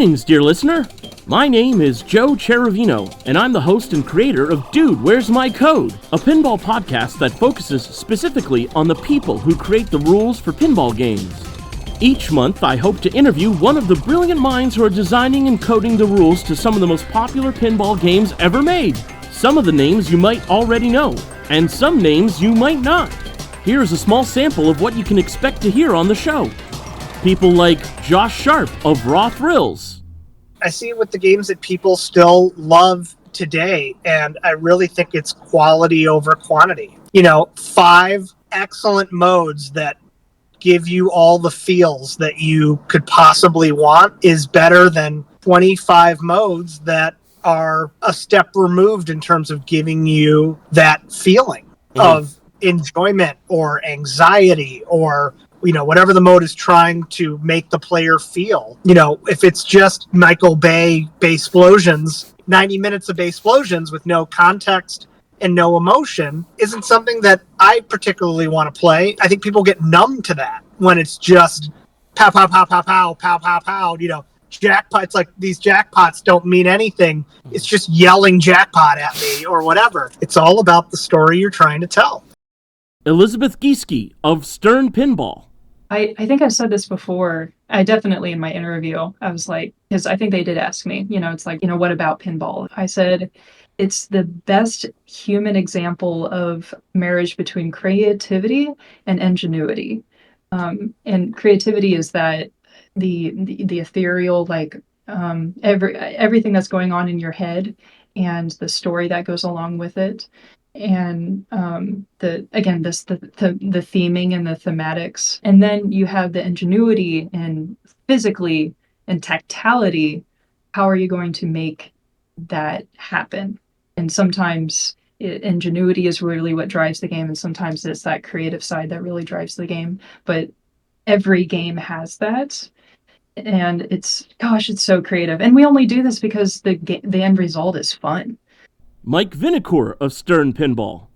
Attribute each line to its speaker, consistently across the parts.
Speaker 1: Greetings, dear listener. My name is Joe Ciaravino, and I'm the host and creator of Dude, Where's My Code? A pinball podcast that focuses specifically on the people who create the rules for pinball games. Each month, I hope to interview one of the brilliant minds who are designing and coding the rules to some of the most popular pinball games ever made. Some of the names you might already know, and some names you might not. Here's a small sample of what you can expect to hear on the show. People like Josh Sharp of Raw Thrills.
Speaker 2: I see it with the games that people still love today, and I really think it's quality over quantity. 5 excellent modes that give you all the feels that you could possibly want is better than 25 modes that are a step removed in terms of giving you that feeling of enjoyment or anxiety or whatever the mode is trying to make the player feel. If it's just Michael Bay Bass-plosions, 90 minutes of Bass-plosions with no context and no emotion isn't something that I particularly want to play. I think people get numb to that when it's just pow, pow, pow, pow, pow, pow, pow, pow, jackpot. It's like these jackpots don't mean anything. It's just yelling jackpot at me or whatever. It's all about the story you're trying to tell.
Speaker 1: Elizabeth Gieske of Stern Pinball.
Speaker 3: I think I've said this before. I definitely, in my interview, I was like, because I think they did ask me, it's like, what about pinball? I said, it's the best human example of marriage between creativity and ingenuity. And creativity is that the ethereal, everything that's going on in your head and the story that goes along with it. And the theming and the thematics. And then you have the ingenuity and physically and tactility. How are you going to make that happen? And sometimes ingenuity is really what drives the game, and sometimes it's that creative side that really drives the game. But every game has that, and it's so creative. And we only do this because the end result is fun.
Speaker 1: Mike Vinokur of Stern Pinball.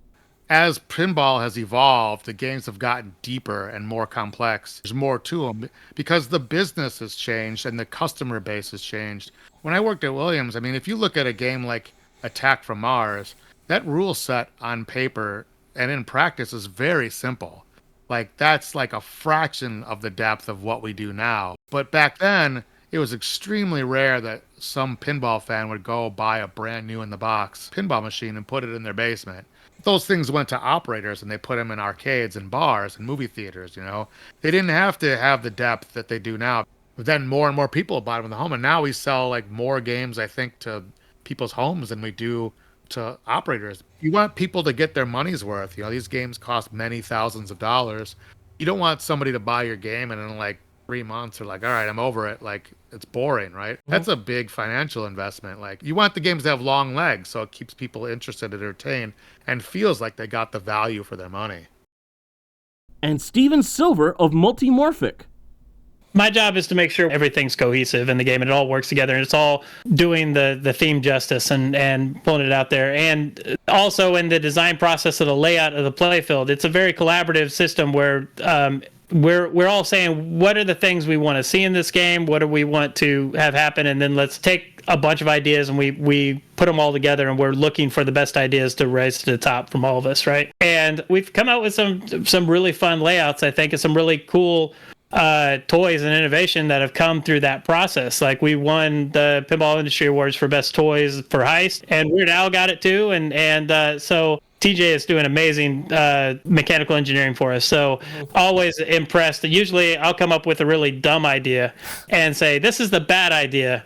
Speaker 4: As pinball has evolved, the games have gotten deeper and more complex. There's more to them because the business has changed and the customer base has changed. When I worked at Williams, if you look at a game like Attack from Mars, that rule set on paper and in practice is very simple. That's like a fraction of the depth of what we do now. But back then, it was extremely rare that some pinball fan would go buy a brand new in the box pinball machine and put it in their basement. Those things went to operators and they put them in arcades and bars and movie theaters, They didn't have to have the depth that they do now. But then more and more people bought them in the home. And now we sell more games, I think, to people's homes than we do to operators. You want people to get their money's worth. These games cost many thousands of dollars. You don't want somebody to buy your game and in 3 months are all right, I'm over it. It's boring, right? That's a big financial investment. You want the games to have long legs so it keeps people interested, entertained, and feels like they got the value for their money.
Speaker 1: And Steven Silver of Multimorphic.
Speaker 5: My job is to make sure everything's cohesive in the game and it all works together and it's all doing the theme justice and pulling it out there. And also in the design process of the layout of the playfield, it's a very collaborative system where we're all saying, what are the things we want to see in this game? What do we want to have happen? And then let's take a bunch of ideas and we put them all together and we're looking for the best ideas to rise to the top from all of us, right? And we've come out with some really fun layouts, I think, and some really cool toys and innovation that have come through that process. We won the Pinball Industry Awards for Best Toys for Heist, and Weird Al got it too. And so TJ is doing amazing mechanical engineering for us. So always impressed. Usually I'll come up with a really dumb idea and say, this is the bad idea.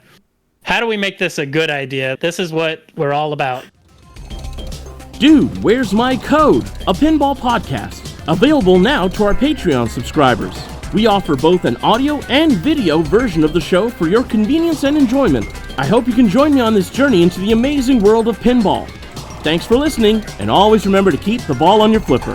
Speaker 5: How do we make this a good idea? This is what we're all about.
Speaker 1: Dude, Where's My Code? A pinball podcast. Available now to our Patreon subscribers. We offer both an audio and video version of the show for your convenience and enjoyment. I hope you can join me on this journey into the amazing world of pinball. Thanks for listening, and always remember to keep the ball on your flipper.